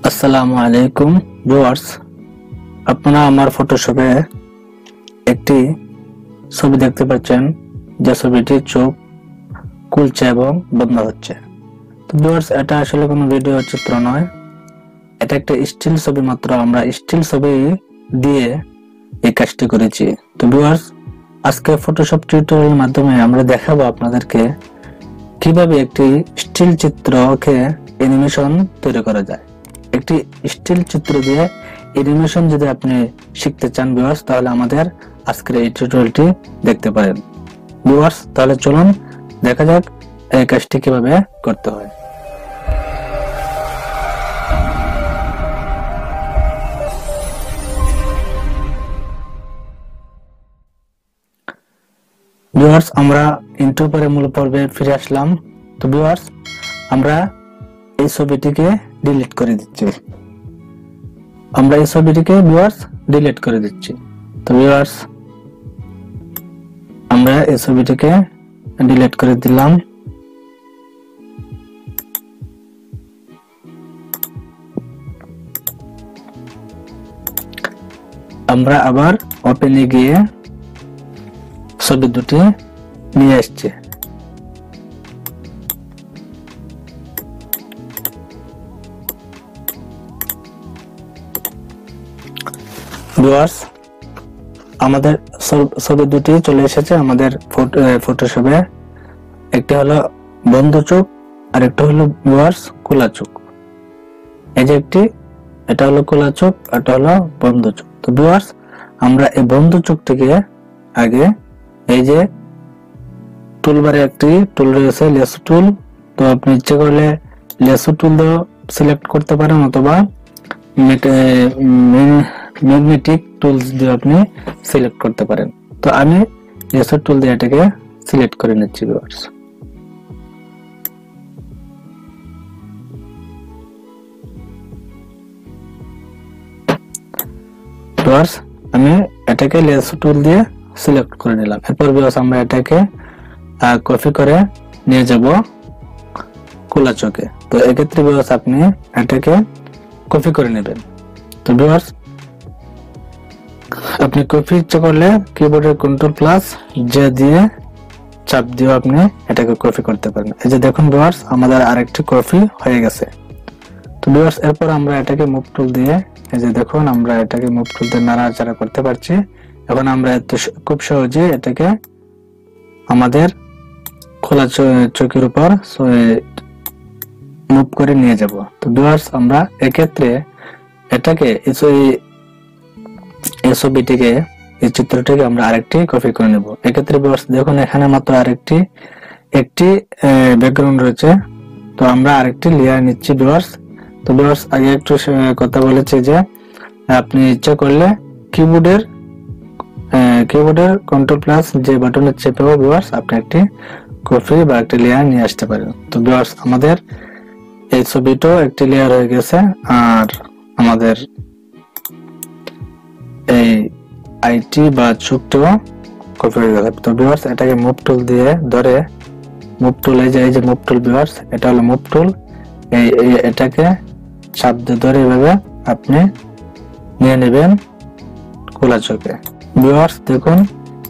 আসসালামু আলাইকুম ভিউয়ার্স, আপনারা আমার ফটোশপে একটি ছবি দেখতে পাচ্ছেন যে ছবিটি চোখ খুলছে এবং বন্ধ হচ্ছে। তো ভিউয়ার্স, এটা আসলে কোনো ভিডিও চিত্র নয়, এটা একটা স্টিল ছবি মাত্র। আমরা স্টিল ছবি দিয়ে এই কাজটি করেছি। তো ভিউয়ার্স, আজকে ফটোশপ টিউটোরিয়ালের মাধ্যমে আমরা দেখাবো আপনাদেরকে কিভাবে একটি স্টিল চিত্রকে অ্যানিমেশন তৈরি করা যায়। একটি স্টিল চিত্র দিয়ে অ্যানিমেশন যদি আপনি শিখতে চান ভিউয়ার্স, তাহলে আমাদের আজকের এই টিউটোরিয়ালটি দেখতে পারেন। ভিউয়ার্স, তাহলে চলুন দেখা যাক এই কাজটি কিভাবে করতে হয়। ভিউয়ার্স, আমরা ইন্ট্রো পরে মূল পর্বে ফিরে আসলাম। তো ভিউয়ার্স, আমরা এই ছবিটিকে ডিলিট করে দিচ্ছি। তো ভিউয়ার্স, আমরা এই ছবিটিকে ডিলিট করে দিলাম। আমরা আবার ওপেনে গিয়ে ছবি দুটি নিয়ে আসছি। ভিউয়ার্স, আমাদের ছবি দুটি চলে এসেছে আমাদের ফটোশপে। একটি হলো বন্ধ চোখ আর একটা হলো ভিউয়ার্স খোলা চোখ। এই যে এটা হলো খোলা চোখ, এটা হলো বন্ধ চোখ। তো ভিউয়ার্স, আমরা এই বন্ধ চোখটিকে আগে এই যে টুলবারে একটি টুল রয়েছে লেসো টুল। তো আপনি ইচ্ছে করলে লেসো টুল দিয়ে সিলেক্ট করতে পারেন অথবা ম্যাগনেটিক টুলস দিয়ে আপনি সিলেক্ট করতে পারেন। তো আমি লেসো টুল দিয়ে এটাকে সিলেক্ট করে নিচ্ছি ভিউয়ার্স। ভিউয়ার্স, আমি এটাকে লেসো টুল দিয়ে সিলেক্ট করে নিলাম। এরপর ভিউয়ার্স, আমরা এটাকে কপি করে নিয়ে যাব খোলা চোখে। তো এক্ষেত্রে ভিউয়ার্স আপনি এটাকে কপি করে নেবেন। তো ভিউয়ার্স, আপনি কপি ইচ্ছা করলে কিবোর্ডের কন্ট্রোল প্লাস জে দিয়ে চাপ দিয়ে আপনি এটাকে কপি করতে পারেন। এই যে দেখুন ভিউয়ার্স, আমাদের আরেকটি কপি হয়ে গেছে। তো ভিউয়ার্স, এরপর আমরা এটাকে মুভ টুল দিয়ে এই যে দেখুন আমরা এটাকে মুভ টুল দিয়ে নাড়াচাড়া করতে পারছি। এখন আমরা খুব সহজে এটাকে আমাদের খোলা চোখের উপর মুভ করে নিয়ে যাব। তো ভিউয়ার্স, আমরা এক্ষেত্রে এটাকে এই ছবিটিকে এই চিত্রটিকে আমরা আরেকটি কপি করে নেব। এক্ষেত্রে ভিউয়ার্স দেখুন এখানে মাত্র একটি ব্যাকগ্রাউন্ড রয়েছে। তো আমরা আরেকটি লেয়ার নিচ্ছি ভিউয়ার্স। তো ভিউয়ার্স, আগে একটু কথা বলেছি যে আপনি ইচ্ছা করলে কিবোর্ডের কন্ট্রোল প্লাস যে বাটনের চেপেও ভিউয়ার্স আপনি একটি কপি বা একটি লেয়ার নিয়ে আসতে পারেন। তো ভিউয়ার্স, আমাদের এই ছবিটাও একটি লেয়ার হয়ে গেছে আর আমাদের এই আইটি বা চোখটাও কপি হয়ে গেছে। তো ভিউয়ার্স, এটাকে মুভ টুল দিয়ে ধরে মুভ টুল এই যে মুভ টুল ভিউয়ার্স, এটা হলো মুভ টুল। এটাকে চাপ দিয়ে ধরে এভাবে আপনি নিয়ে নেবেন খোলা চোখে। ভিউয়ার্স দেখুন,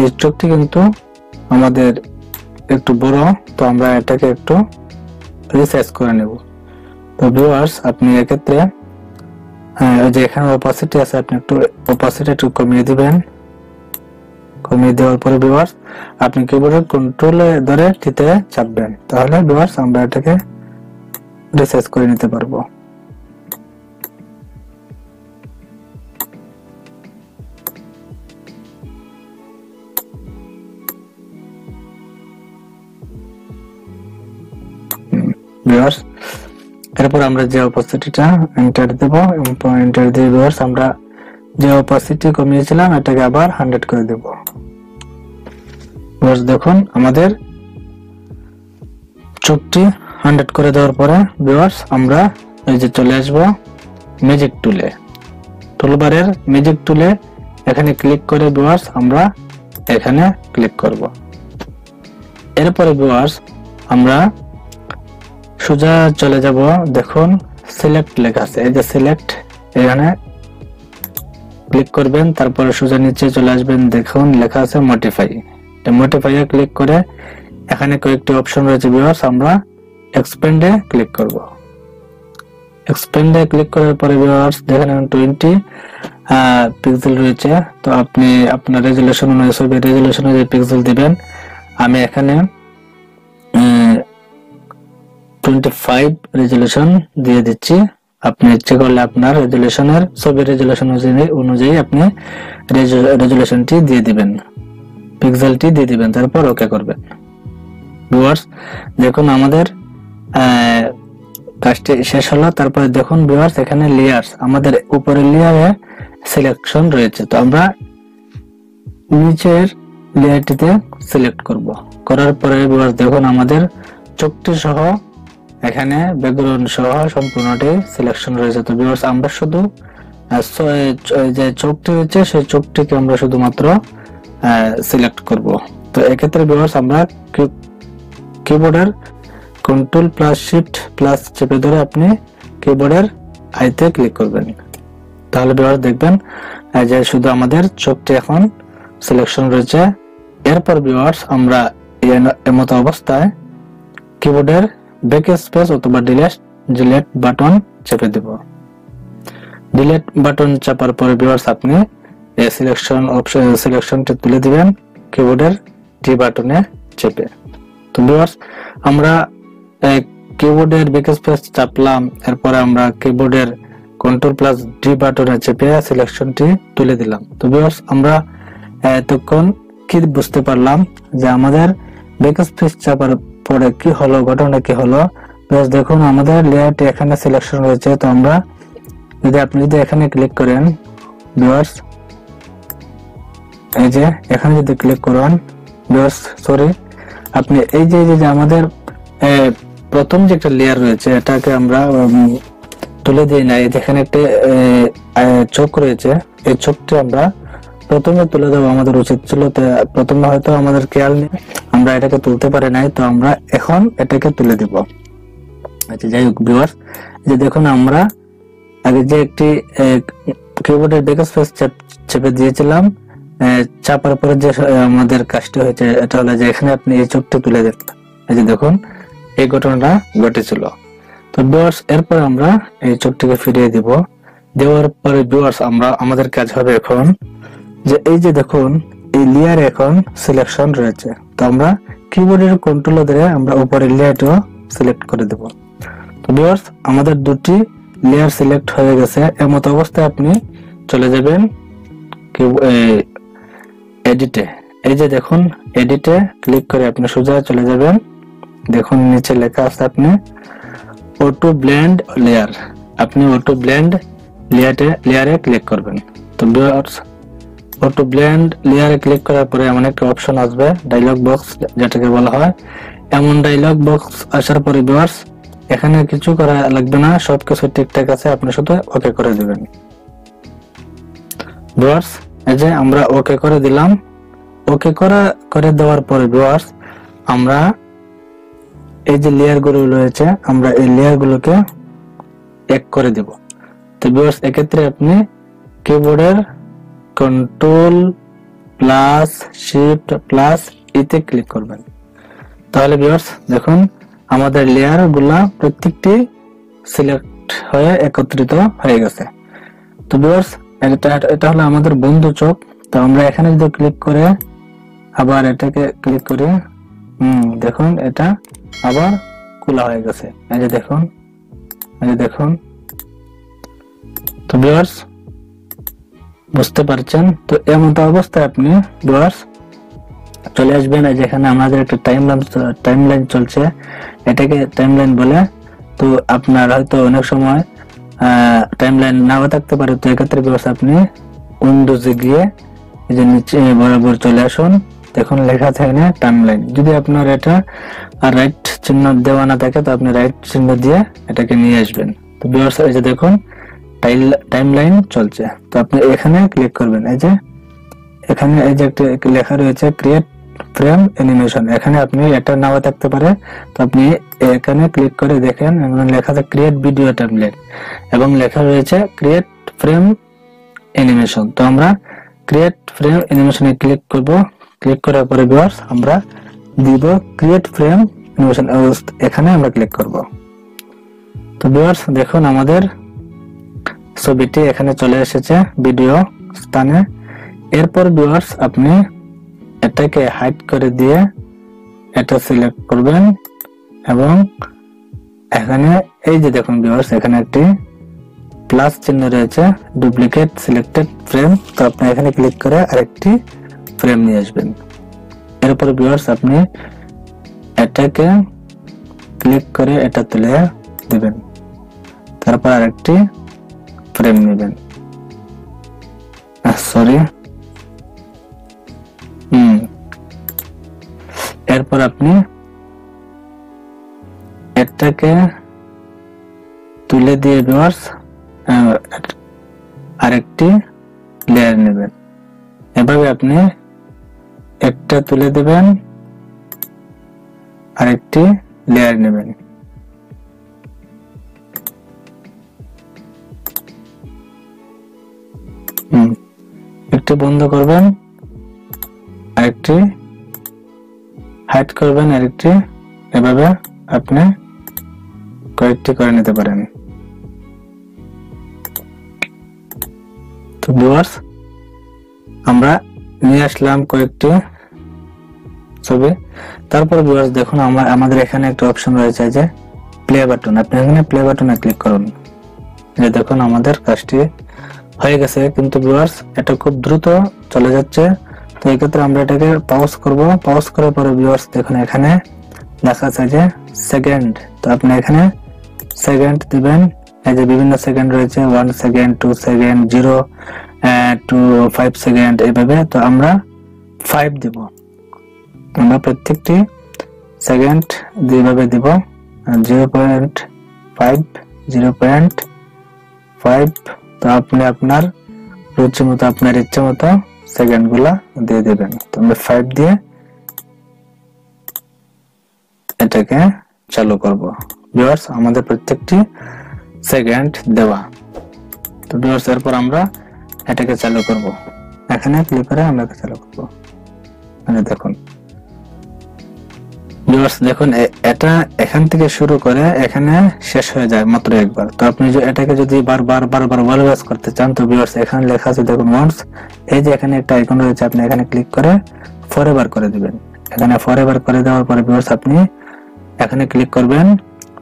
এই চোখটি কিন্তু আমাদের একটু বড়, তো আমরা এটাকে একটু রিসাইজ করে নেব। তো ভিউয়ার্স, আপনি এক্ষেত্রে যে এখানে অপাসিটি আছে আপনি একটু অপাসিটি একটু কমিয়ে দিবেন। কমিয়ে দেওয়ার পরে ভিউয়ার্স আপনি কিবোর্ডের কন্ট্রোলে ধরে টিতে চাপবেন, তাহলে ভিউয়ার্স আমরা এটাকে রিসাইজ করে নিতে পারবো। ভিউয়ার্স, এরপর আমরা যে অপাসিটিটা এন্টার দেব, এন্টার দিয়ে ভিউয়ার্স আমরা যে অপাসিটি কমিয়েছিলাম এটাকে আবার 100 করে দেব। ভিউয়ার্স দেখুন, আমাদের চোখটি 100 করে দেওয়ার পরে ভিউয়ার্স আমরা এই যে চলে আসব ম্যাজিক টুলে। টুলবারের ম্যাজিক টুলে এখানে ক্লিক করে ভিউয়ার্স আমরা এখানে ক্লিক করব। এরপরে ভিউয়ার্স আমরা সোজা চলে যাব। দেখুন সিলেক্ট লেখা আছে, এই যে সিলেক্ট, এখানে ক্লিক করবেন, তারপরে সোজা নিচে চলে আসবেন, দেখুন লেখা আছে মডিফাই। মডিফাই এ ক্লিক করে এখানে কয়েকটি অপশন রয়েছে ভিউয়ার্স, আমরা এক্সপ্যান্ডে ক্লিক করব। এক্সপ্যান্ডে ক্লিক করার পরে ভিউয়ার্স দেখেন 20 পিক্সেল রয়েছে। তো আপনি আপনার রেজুলেশন অনুযায়ী ছবির রেজুলেশন অনুযায়ী পিক্সেল দিবেন। আমি এখানে 25 রেজুলেশন দিয়ে দিচ্ছি। আপনি ইচ্ছে করলে আপনার রেজুলেশনের ছবির রেজুলেশন অনুযায়ী আপনি রেজুলেশনটি দিয়ে দিবেন, পিক্সেলটি দিয়ে দিবেন, তারপর ওকে করবেন। ভিউয়ার্স দেখুন আমাদের কাজটি শেষ হলো। তারপরে দেখুন ভিউয়ার্স এখানে লেয়ার্স, আমাদের উপরের লেয়ারে সিলেকশন রয়েছে। তো আমরা নিচের লেয়ারটিতে সিলেক্ট করব। করার পরে ভিউয়ার্স দেখুন আমাদের চোখটি সহ এখানে ব্যাকগ্রাউন্ড সহ সম্পূর্ণটি সিলেকশন রয়েছে। তো ভিউয়ার্স আমরা শুধু যে চোখটি রয়েছে সেই চোখটিকে আমরা শুধুমাত্র সিলেক্ট করব। তো এক্ষেত্রে ভিউয়ার্স আমরা কিবোর্ডের কন্ট্রোল প্লাস শিফট প্লাস চেপে ধরে আপনি কিবোর্ডের আইতে ক্লিক করবেন, তাহলে ভিউয়ার্স দেখবেন যে শুধু আমাদের চোখটি এখন সিলেকশন রয়েছে। এরপর ভিউয়ার্স আমরা এমত অবস্থায় কিবোর্ডের ব্যাক স্পেস অথবা ডিলিট বাটন চেপে দেব। ডিলিট বাটন চাপার পরে ভিউয়ার্স আপনি এই সিলেকশনটি তুলে দিবেন কিবোর্ডের ডি বাটনে চেপে। তো ভিউয়ার্স আমরা কিবোর্ডের ব্যাক স্পেস চাপলাম, এরপরে আমরা কিবোর্ডের কন্ট্রোল প্লাস ডি বাটনে চেপে সিলেকশনটি তুলে দিলাম। তো ভিউয়ার্স আমরা এতক্ষণ কি বুঝতে পারলাম যে আমাদের ব্যাক স্পেস চাপার পরে কি হলো, ঘটনা কি হলো। ভিউয়ার্স দেখুন আমাদের লেয়ারটি এখানে সিলেকশন রয়েছে। তো আমরা আপনি যদি এখানে ক্লিক করেন ভিউয়ার্স, এই যে এখানে যদি ক্লিক করেন ভিউয়ার্স, সরি আপনি এই যে আমাদের প্রথম যে একটা লেয়ার রয়েছে এটাকে আমরা তুলে দিই না। যেখানে একটা চোখ রয়েছে, এই চোখটি আমরা প্রথমে তুলে দেওয়া আমাদের উচিত ছিল। প্রথমে হয়তো আমাদের খেয়াল নেই, আমরা এটাকে তুলতে পারি নাই, তো আমরা এখন এটাকে তুলে দিব। আচ্ছা যাই হোক ভিউয়ার্স, যে দেখুন আমরা আগে যে একটি কিবোর্ডের ব্যাক স্পেস চেপে দিয়েছিলাম, চাপার পরে যে আমাদের কাজটি হয়েছে এটা হলো যে এখানে আপনি এই চোখটি তুলে দেন। এই যে দেখুন এই ঘটনাটা ঘটেছিল। তো ভিউয়ার্স এরপর আমরা এই চোখটিকে ফিরিয়ে দিব। দেওয়ার পরে ভিউয়ার্স আমাদের কাজ হবে এখন যে এই যে দেখুন এই লেয়ার এখন সিলেকশন রয়েছে। তো আমরা কিবোর্ডের কন্ট্রোল ধরে আমরা উপরের লেয়ারটিও সিলেক্ট করে দেব। তো ভিউয়ার্স আমাদের দুটি লেয়ার সিলেক্ট হয়ে গেছে। এমত অবস্থায় আপনি চলে যাবেন এডিটে। এই যে দেখুন এডিটে ক্লিক করে আপনি সোজা চলে যাবেন, দেখুন নিচে লেখা আছে আপনি অটো ব্লেন্ড লেয়ার, আপনি অটো ব্লেন্ড লেয়ারে ক্লিক করবেন। তো ভিউয়ার্স অটো ব্লেন্ড লেয়ারে ক্লিক করার পরে এমন একটা অপশন আসবে ডায়লগ বক্স যেটাকে বলা হয়। এমন ডায়লগ বক্স আসার পরে ভিউয়ার্স এখানে কিছু করা লাগবে না, সবকিছু ঠিকঠাক আছে, আপনি শুধু ওকে করে দিবেন। ভিউয়ার্স এই যে আমরা ওকে করে দিলাম। ওকে করে দেওয়ার পরে ভিউয়ার্স আমরা এই যে লেয়ার গুলো রয়েছে আমরা এই লেয়ার গুলোকে এক করে দেব। তো ভিউয়ার্স এক্ষেত্রে আপনি কিবোর্ডের কন্ট্রোল প্লাস শিফট প্লাস ইতে ক্লিক করবেন, তাহলে ভিউয়ার্স দেখুন আমাদের লেয়ার গুলা প্রত্যেকটি সিলেক্ট হয়ে একত্রিত হয়ে গেছে। তো ভিউয়ার্স এটা হলো আমাদের বন্ধু চোখ। তো আমরা এখানে যদি ক্লিক করে আবার এটাকে ক্লিক করি, দেখুন এটা আবার খোলা হয়ে গেছে। এই যে দেখুন, এই যে দেখুন। তো ভিউয়ার্স বুঝতে পারছেন। তো এমন অবস্থায় আপনি ভিউয়ার্স চলে আসবেন যেখানে আমাদের একটা টাইমলাইন চলছে, এটাকে টাইমলাইন বলে। তো আপনার হয়তো অনেক সময় টাইমলাইন নাও থাকতে পারে। তো এক্ষেত্রে ভিউয়ার্স আপনি উইন্ডোজে গিয়ে এই যে নিচে বরাবর চলে আসুন, দেখুন লেখা থাকে টাইমলাইন। যদি আপনার এটা রাইট চিহ্ন দেওয়া না থাকে তো আপনি রাইট চিহ্ন দিয়ে এটাকে নিয়ে আসবেন। তো ভিউয়ার্স এই যে দেখুন টাইমলাইন চলছে। তো আপনি এখানে ক্লিক করবেন। এই যে এখানে এই যে একটা লেখা রয়েছে ক্রিয়েট ফ্রেম অ্যানিমেশন। এখানে আপনি এটা নাও থাকতে পারে, তো আপনি এখানে ক্লিক করে দেখেন লেখা আছে ক্রিয়েট ভিডিও টেমপ্লেট এবং লেখা রয়েছে ক্রিয়েট ফ্রেম অ্যানিমেশন। তো আমরা ক্রিয়েট ফ্রেম অ্যানিমেশনে ক্লিক করব। ক্লিক করার পরে ভিউয়ার্স আমরা দিব ক্রিয়েট ফ্রেম অ্যানিমেশন, এখানে আমরা ক্লিক করব। তো ভিউয়ার্স দেখুন আমাদের ছবিটি এখানে চলে এসেছে ভিডিও স্থানে। এরপর ভিউয়ার্স আপনি এটাকে হাইড করে দিয়ে এটা সিলেক্ট করবেন এবং এখানে এই যে দেখুন ভিউয়ার্স এখানে একটি প্লাস চিহ্ন রয়েছে ডুপ্লিকেট সিলেক্টেড ফ্রেম। তো আপনি এখানে ক্লিক করে আরেকটি ফ্রেম নিয়ে আসবেন। এরপর ভিউয়ার্স আপনি এটাকে ক্লিক করে এটা তুলে দিবেন, তারপর আরেকটি ফ্রেম নেবেন। সরি, এরপর আপনি এটাকে তুলে দিয়ে ভিউয়ার্স আরেকটি লেয়ার নেবেন। এভাবে আপনি একটা তুলে দেবেন, আরেকটি লেয়ার নেবেন। একটি বন্ধ করবেন, আরেকটি হাইড করবেন, আরেকটি, এভাবে আপনি কয়েকটি করে নিতে পারেন। তো ভিউয়ার্স আমরা নিয়ে আসলাম কয়েকটি ছবি। তারপর ভিউয়ার্স দেখুন আমাদের এখানে একটা অপশন রয়েছে যে প্লে বাটন। আপনি এখানে প্লে বাটনে ক্লিক করুন। যে দেখুন আমাদের কাজটি হয়ে গেছে, কিন্তু ভিউয়ার্স এটা খুব দ্রুত চলে যাচ্ছে। তো এই ক্ষেত্রে আমরা এটাকে পজ করব। পজ করার পরে ভিউয়ার্স দেখুন এখানে লেখা আছে যে সেকেন্ড। তো আপনি এখানে সেকেন্ড দিবেন। এই যে বিভিন্ন সেকেন্ড রয়েছে, 1 সেকেন্ড, 2 সেকেন্ড, 0 to 5 সেকেন্ড, এইভাবে। তো আমরা 5 দিব। আমরা প্রত্যেকটি সেকেন্ড দুইভাবে দিব। 0.5, 0.5। তো আপনি আপনার রুচি মতো, আপনার ইচ্ছা মতো সেকেন্ড গুলা দিয়ে দেবেন। তো আমরা 5 দিয়ে এটাকে চালু করব। ভিউয়ার্স আমাদের প্রত্যেকটি সেকেন্ড দেওয়া। তো ভিউয়ার্স এরপর আমরা এটাকে চালু করব। এখানে ক্লিক করে আমরা এটা চালু করব। মানে দেখুন ভিউয়ার্স দেখুন এটা এখান থেকে শুরু করে এখানে শেষ হয়ে যায় মাত্র একবার। তো আপনি এটাকে যদি বারবার ওয়ালওয়াচ করতে চান, তো ভিউয়ার্স এখানে লেখা আছে দেখুন ওয়ান্স। এই যে এখানে একটা আইকন রয়েছে, আপনি এখানে ক্লিক করে ফরএভার করে দিবেন। এখানে ফরএভার করে দেওয়ার পরে ভিউয়ার্স আপনি এখানে ক্লিক করবেন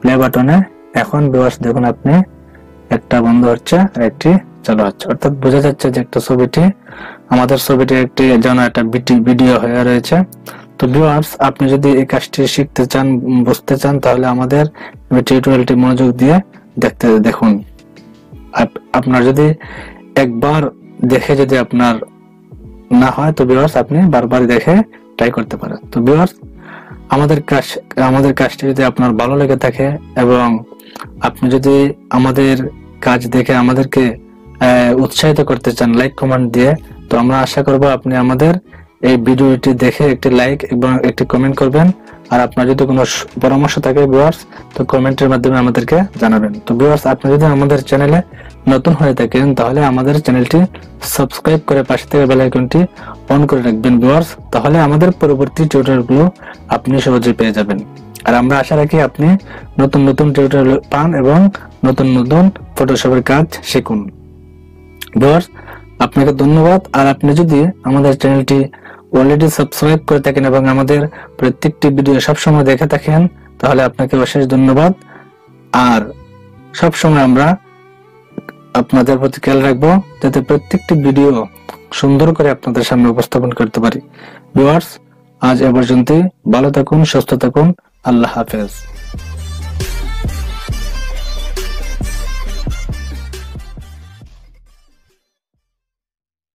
প্লে বাটনে। এখন ভিউয়ার্স দেখুন আপনি একটা বন্ধ হচ্ছে আর একটি চালু হচ্ছে, অর্থাৎ বোঝা যাচ্ছে যে একটা ছবিটি, আমাদের ছবিটি একটি যেন একটা ভিডিও হয়ে রয়েছে। তো ভিউয়ার্স আপনি যদি এই কাজটি শিখতে চান, বুঝতে চান, তাহলে আমাদের টিউটোরিয়ালটি মনোযোগ দিয়ে দেখুন। আপনার যদি একবার দেখে যদি আপনার না হয়, তো ভিউয়ার্স আপনি বারবার দেখে ট্রাই করতে পারেন। তো ভিউয়ার্স আমাদের কাজটি যদি আপনার ভালো লেগে থাকে এবং আপনি যদি আমাদের কাজ দেখে আমাদেরকে উৎসাহিত করতে চান লাইক কমেন্ট দিয়ে, তো আমরা আশা করব আপনি আমাদের এই ভিডিওটি দেখে একটি লাইক এবং একটি কমেন্ট করবেন। আর আপনার যদি কোনো পরামর্শ থাকে ভিউয়ার্স, তো কমেন্টের মাধ্যমে আমাদেরকে জানাবেন। তো ভিউয়ার্স আপনি যদি আমাদের চ্যানেলে নতুন হয়ে থাকেন, তাহলে আমাদের চ্যানেলটি সাবস্ক্রাইব করে পাশে থেকে বেল আইকনটি অন করে রাখবেন ভিউয়ার্স, তাহলে আমাদের পরবর্তী টিউটোরিয়ালগুলো আপনি সহজে পেয়ে যাবেন। আর আমরা আশা রাখি আপনি নতুন টিউটোরিয়াল পান এবং নতুন ফটোশপের কাজ শিখুন। ভিউয়ার্স আপনাকে ধন্যবাদ। আর আপনি যদি আমাদের চ্যানেলটি অলরেডি সাবস্ক্রাইব করে থাকেন এবং আমাদের প্রত্যেকটি ভিডিও সবসময় দেখে থাকেন, তাহলে আপনাকে অশেষ ধন্যবাদ। আর সবসময় আমরা আপনাদের প্রতি খেয়াল রাখবো যাতে প্রত্যেকটি ভিডিও সুন্দর করে আপনাদের সামনে উপস্থাপন করতে পারি। ভিউয়ার্স আজ এ পর্যন্তই। ভালো থাকুন, সুস্থ থাকুন। আল্লাহ হাফেজ।